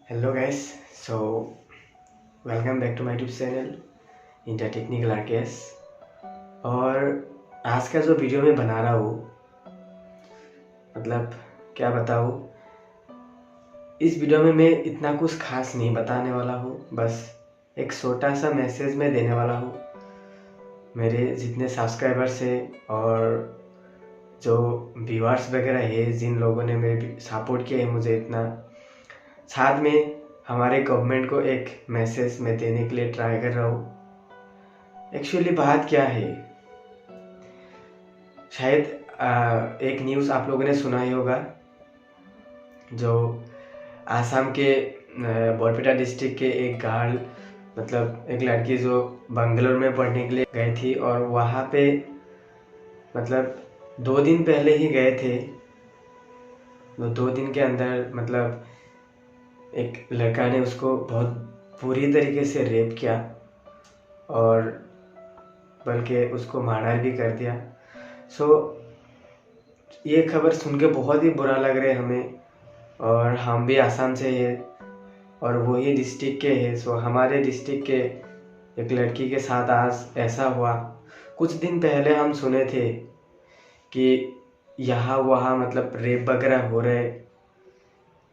Hello guys, so welcome back to my YouTube channel inter technical RKS. और आज का जो वीडियो मैं बना रहा हूँ, मतलब क्या बताऊँ, इस वीडियो में मैं इतना कुछ खास नहीं बताने वाला हूँ। बस एक छोटा सा मैसेज मैं देने वाला हूँ मेरे जितने सब्सक्राइबर्स है और जो व्यूअर्स वगैरह है, जिन लोगों ने मेरे सपोर्ट किया है मुझे इतना। साथ में हमारे गवर्नमेंट को एक मैसेज मैं देने के लिए ट्राई कर रहा हूँ। एक्चुअली बात क्या है, शायद एक न्यूज़ आप लोगों ने सुना ही होगा, जो आसाम के बरपेटा डिस्ट्रिक्ट के एक गर्ल, मतलब एक लड़की जो बंगलोर में पढ़ने के लिए गई थी और वहाँ पे मतलब 2 दिन पहले ही गए थे। तो 2 दिन के अंदर मतलब एक लड़का ने उसको बहुत बुरी तरीके से रेप किया और बल्कि उसको मर्डर भी कर दिया। ये खबर सुन के बहुत ही बुरा लग रहा है हमें, और हम भी आसाम से हैं और वही डिस्ट्रिक्ट के हैं। हमारे डिस्ट्रिक्ट के एक लड़की के साथ आज ऐसा हुआ। कुछ दिन पहले हम सुने थे कि यहाँ वहाँ मतलब रेप वगैरह हो रहे,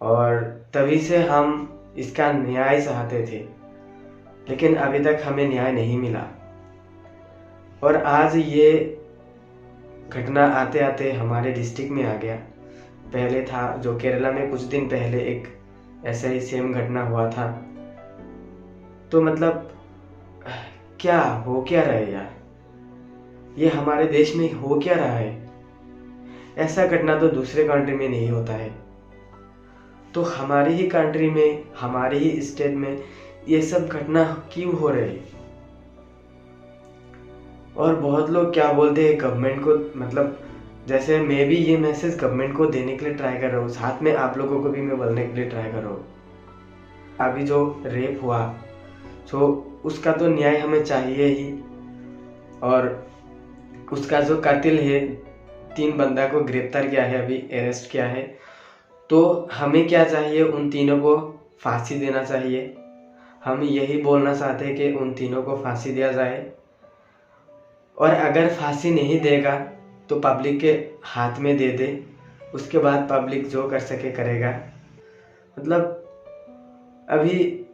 और तभी से हम इसका न्याय चाहते थे, लेकिन अभी तक हमें न्याय नहीं मिला। और आज ये घटना आते आते हमारे डिस्ट्रिक्ट में आ गया। पहले था जो केरला में कुछ दिन पहले एक ऐसा ही सेम घटना हुआ था। तो मतलब क्या रहा है यार, ये हमारे देश में हो क्या रहा है? ऐसा घटना तो दूसरे कंट्री में नहीं होता है, तो हमारी ही कंट्री में, हमारे ही स्टेट में ये सब घटना क्यों हो रही है? और बहुत लोग क्या बोलते हैं गवर्नमेंट को, मतलब जैसे मैं भी ये मैसेज गवर्नमेंट को देने के लिए ट्राई कर रहा हूँ, साथ में आप लोगों को भी मैं बोलने के लिए ट्राई कर रहा हूँ। अभी जो रेप हुआ, तो उसका तो न्याय हमें चाहिए ही। और उसका जो कातिल है, 3 बंदा को गिरफ्तार किया है, अभी अरेस्ट किया है। तो हमें क्या चाहिए, उन तीनों को फांसी देना चाहिए। हम यही बोलना चाहते हैं कि उन तीनों को फांसी दिया जाए, और अगर फांसी नहीं देगा तो पब्लिक के हाथ में दे दे, उसके बाद पब्लिक जो कर सके करेगा। मतलब अभी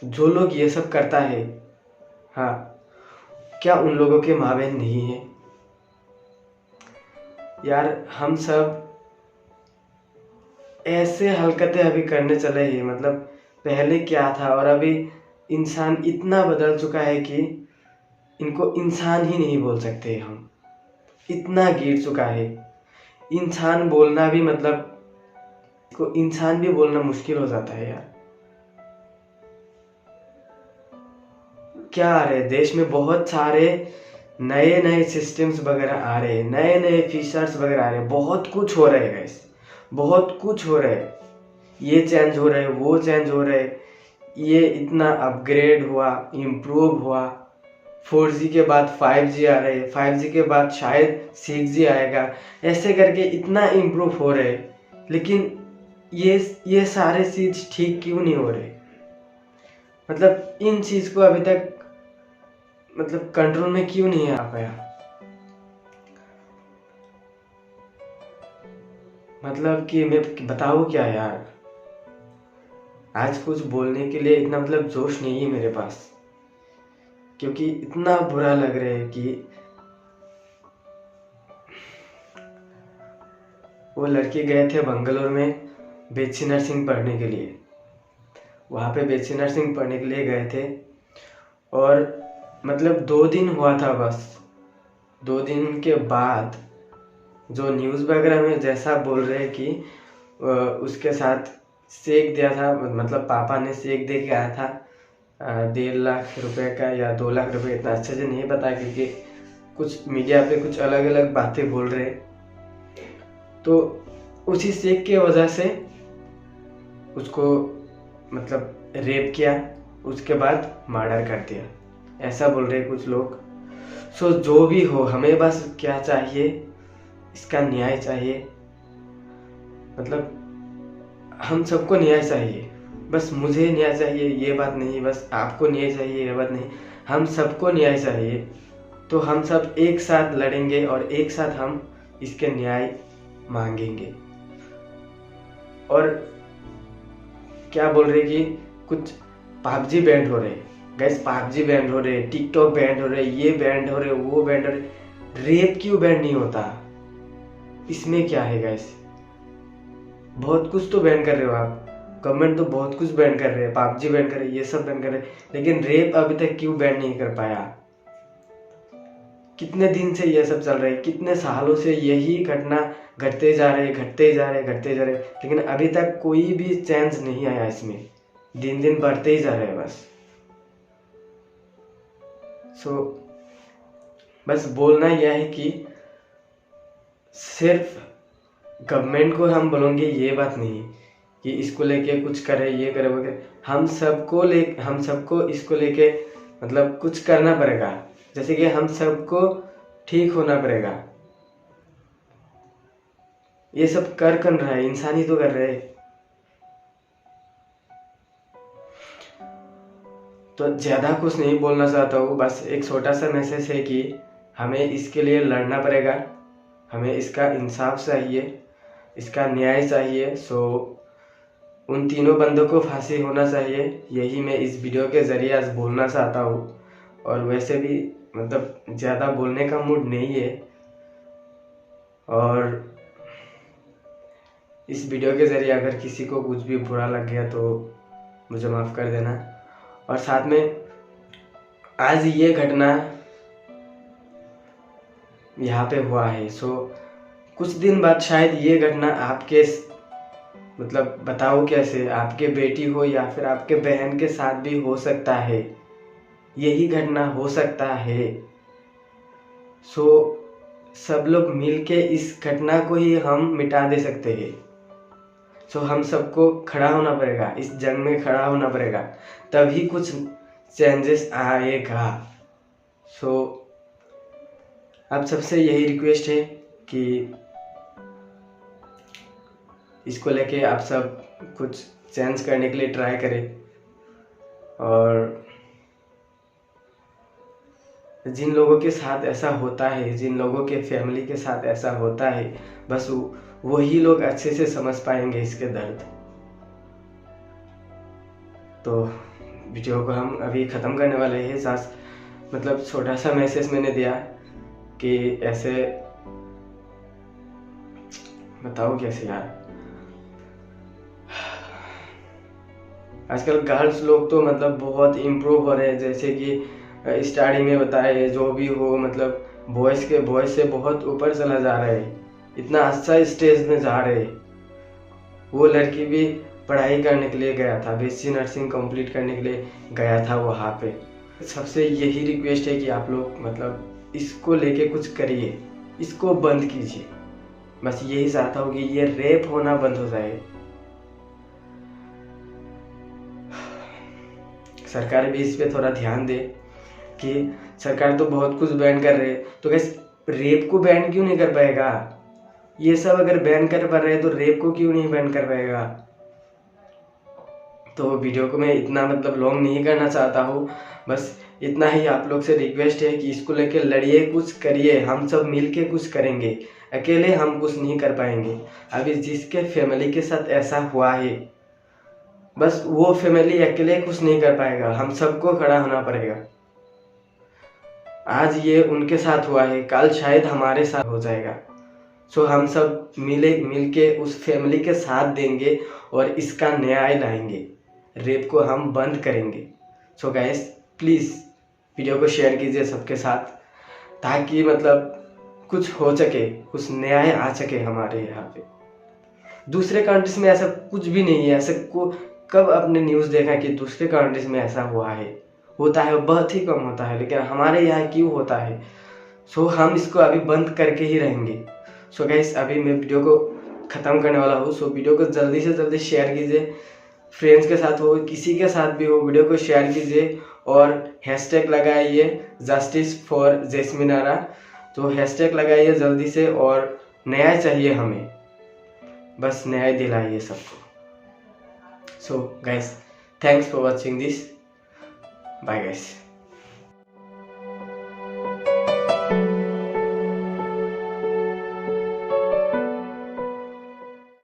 जो लोग ये सब करता है, हाँ, क्या उन लोगों के माँ बहन नहीं है यार? हम सब ऐसे हरकतें अभी करने चले हैं, मतलब पहले क्या था और अभी इंसान इतना बदल चुका है कि इनको इंसान ही नहीं बोल सकते हम, इतना गिर चुका है। इंसान बोलना भी, मतलब को इंसान भी बोलना मुश्किल हो जाता है यार। क्या आ रहे, देश में बहुत सारे नए नए सिस्टम्स वगैरह आ रहे हैं, नए नए फीचर्स वगैरह आ रहे हैं, बहुत कुछ हो रहा है गाइस, बहुत कुछ हो रहा है। ये चेंज हो रहा है, वो चेंज हो रहा है, ये इतना अपग्रेड हुआ, इम्प्रूव हुआ। 4G के बाद 5G आ रहे हैं, 5G के बाद शायद 6G आएगा, ऐसे करके इतना इम्प्रूव हो रहे, लेकिन ये सारे चीज ठीक क्यों नहीं हो रहे? मतलब इन चीज को अभी तक मतलब कंट्रोल में क्यों नहीं आ पाया? मतलब कि मैं बताऊँ क्या यार, आज कुछ बोलने के लिए इतना मतलब जोश नहीं है मेरे पास, क्योंकि इतना बुरा लग रहा है कि वो लड़के गए थे बंगलोर में बीएससी नर्सिंग पढ़ने के लिए। वहाँ पे बीएससी नर्सिंग पढ़ने के लिए गए थे, और मतलब 2 दिन हुआ था बस। 2 दिन के बाद जो न्यूज़ वगैरह में जैसा बोल रहे हैं कि उसके साथ चेक दिया था, मतलब पापा ने चेक दे के आया था 1.5 लाख रुपए का या 2 लाख रुपए, इतना अच्छे से नहीं पता क्योंकि कुछ मीडिया पे कुछ अलग अलग बातें बोल रहे। तो उसी चेक की वजह से उसको मतलब रेप किया, उसके बाद मर्डर कर दिया, ऐसा बोल रहे कुछ लोग। जो भी हो, हमें बस क्या चाहिए, इसका न्याय चाहिए। मतलब हम सबको न्याय चाहिए, बस मुझे न्याय चाहिए ये बात नहीं, बस आपको न्याय चाहिए ये बात नहीं, हम सबको न्याय चाहिए। तो हम सब एक साथ लड़ेंगे और एक साथ हम इसके न्याय मांगेंगे। और क्या बोल रहे कि कुछ पबजी बैंड हो रहे, गैस पबजी बैंड हो रहे, टिकटॉक बैंड हो रहे, ये बैंड हो रहे, वो बैंड हो रहे, रेप क्यों बैंड नहीं होता? इसमें क्या है गैस? बहुत कुछ तो बैन कर रहे हो आप, गवर्नमेंट तो बहुत कुछ बैन कर रहे हैं, पबजी बैन कर रहे हैं, ये सब बैन कर रहे हैं, लेकिन रेप अभी तक क्यों बैन नहीं कर पाया? कितने दिन से ये सब चल रहा है, कितने सालों से यही घटना घटते जा रहे, लेकिन अभी तक कोई भी चेंज नहीं आया इसमें, दिन दिन बढ़ते ही जा रहे हैं बस। बस बोलना यह है कि सिर्फ गवर्नमेंट को हम बोलेंगे ये बात नहीं कि इसको लेके कुछ करे, ये करे, वो करे, हम सबको इसको लेके मतलब कुछ करना पड़ेगा। जैसे कि हम सबको ठीक होना पड़ेगा। ये सब कर रहा है, इंसान ही तो कर रहे हैं। तो ज्यादा कुछ नहीं बोलना चाहता हूँ, बस एक छोटा सा मैसेज है कि हमें इसके लिए लड़ना पड़ेगा, हमें इसका इंसाफ चाहिए, इसका न्याय चाहिए। उन तीनों बंदों को फांसी होना चाहिए, यही मैं इस वीडियो के जरिए आज बोलना चाहता हूँ। और वैसे भी मतलब ज़्यादा बोलने का मूड नहीं है, और इस वीडियो के ज़रिए अगर किसी को कुछ भी बुरा लग गया तो मुझे माफ़ कर देना। और साथ में आज ये घटना यहाँ पे हुआ है, कुछ दिन बाद शायद ये घटना आपके मतलब बताओ कैसे, आपके बेटी हो या फिर आपके बहन के साथ भी हो सकता है, यही घटना हो सकता है। सब लोग मिलके इस घटना को ही हम मिटा दे सकते हैं। हम सबको खड़ा होना पड़ेगा, इस जंग में खड़ा होना पड़ेगा, तभी कुछ चेंजेस आएगा। आप सबसे यही रिक्वेस्ट है कि इसको लेके आप सब कुछ चेंज करने के लिए ट्राई करें। और जिन लोगों के साथ ऐसा होता है, जिन लोगों के फैमिली के साथ ऐसा होता है, बस वही लोग अच्छे से समझ पाएंगे इसके दर्द। तो वीडियो को हम अभी ख़त्म करने वाले हैं। मतलब छोटा सा मैसेज मैंने दिया कि ऐसे बताओ कैसे यार, आजकल गर्ल्स लोग तो मतलब बहुत इम्प्रूव हो रहे हैं। जैसे कि स्टार्टिंग में बताए, जो भी हो मतलब बॉयज़ से बहुत ऊपर चला जा रहा है, इतना अच्छा स्टेज में जा रहे हैं। वो लड़की भी पढ़ाई करने के लिए गया था, बीएससी नर्सिंग कंप्लीट करने के लिए गया था वहाँ पे। सबसे यही रिक्वेस्ट है कि आप लोग मतलब इसको लेके कुछ करिए, इसको बंद कीजिए। बस यही चाहता हूँ कि ये रेप होना बंद हो जाए। सरकार भी इस पे थोड़ा ध्यान दे कि सरकार तो बहुत कुछ बैन कर रहे हैं, तो कैसे रेप को बैन क्यों नहीं कर पाएगा? ये सब अगर बैन कर पा रहे हैं तो रेप को क्यों नहीं बैन कर पाएगा? तो वीडियो को मैं इतना मतलब लॉन्ग नहीं करना चाहता हूँ, बस इतना ही आप लोग से रिक्वेस्ट है कि इसको लेके लड़िए, कुछ करिए, हम सब मिलके कुछ करेंगे, अकेले हम कुछ नहीं कर पाएंगे। अभी जिसके फैमिली के साथ ऐसा हुआ है, बस वो फैमिली अकेले कुछ नहीं कर पाएगा, हम सबको खड़ा होना पड़ेगा। आज ये उनके साथ हुआ है, कल शायद हमारे साथ हो जाएगा। हम सब मिलके उस फैमिली के साथ देंगे और इसका न्याय लाएंगे, रेप को हम बंद करेंगे। गाइस प्लीज़ वीडियो को शेयर कीजिए सबके साथ, ताकि मतलब कुछ हो सके, कुछ न्याय आ सके हमारे यहाँ पे। दूसरे कंट्रीज में ऐसा कुछ भी नहीं है। ऐसा कब आपने न्यूज़ देखा कि दूसरे कंट्रीज में ऐसा हुआ है? होता है, बहुत ही कम होता है, लेकिन हमारे यहाँ क्यों होता है? हम इसको अभी बंद करके ही रहेंगे। गाइस अभी मैं वीडियो को ख़त्म करने वाला हूँ। वीडियो को जल्दी से जल्दी शेयर कीजिए, फ्रेंड्स के साथ हो, किसी के साथ भी हो, वीडियो को शेयर कीजिए और हैशटैग लगाइए justice for Jasmine Ara. Hashtag लगाइए जल्दी से, और न्याय चाहिए हमें, बस न्याय दिलाइए सबको। So guys, thanks for watching this. Bye guys.